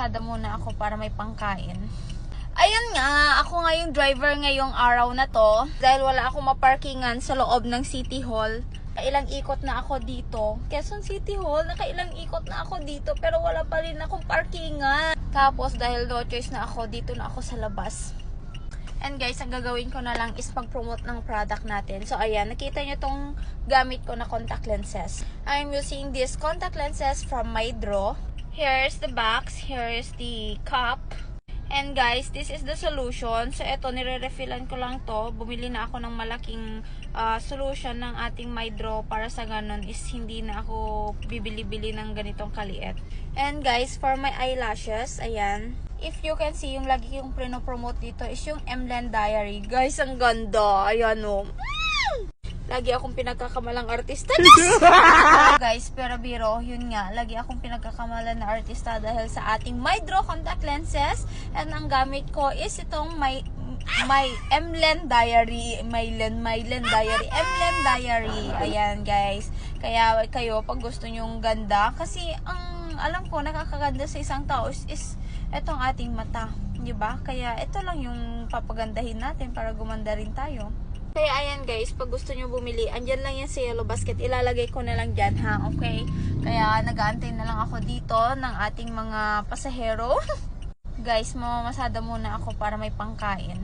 Sada muna ako para may pangkain. Ayun nga, ako nga yung driver ngayong araw na to. Dahil wala akong maparkingan sa loob ng City Hall. Nakailang ikot na ako dito. Quezon City Hall, nakailang ikot na ako dito. Pero wala pa rin akong parkingan. Tapos dahil no choice na ako, dito na ako sa labas. And guys, ang gagawin ko na lang is pag-promote ng product natin. So ayan, nakita nyo tong gamit ko na contact lenses. I'm using these contact lenses from Mydro. Here's the box, here's the cup. And guys, this is the solution. So ito, nire-refillan ko lang to. Bumili na ako ng malaking solution ng ating Mydro para sa ganun is hindi na ako bibili-bili ng ganitong kaliit. And guys, for my eyelashes, ayan. If you can see, yung lagi yung promote dito is yung Emlen Diary. Guys, ang ganda. Ayan o. Lagi akong pinagkakamalang artista. Guys, pero biro, yun nga. Lagi akong pinagkakamalan na artista dahil sa ating Mydro contact lenses. And ang gamit ko is itong my Emlen Diary. Mylen Diary. Emlen Diary. Ayan, guys. Kaya kayo, pag gusto nyong ganda, kasi ang alam ko, nakakaganda sa isang tao is etong ating mata. Diba? Kaya ito lang yung papagandahin natin para gumanda rin tayo. Kaya ayan guys, pag gusto nyo bumili, andyan lang yan sa yellow basket. Ilalagay ko na lang dyan ha, okay? Kaya nag-aantay na lang ako dito ng ating mga pasahero. Guys, mamamasada muna ako para may pangkain.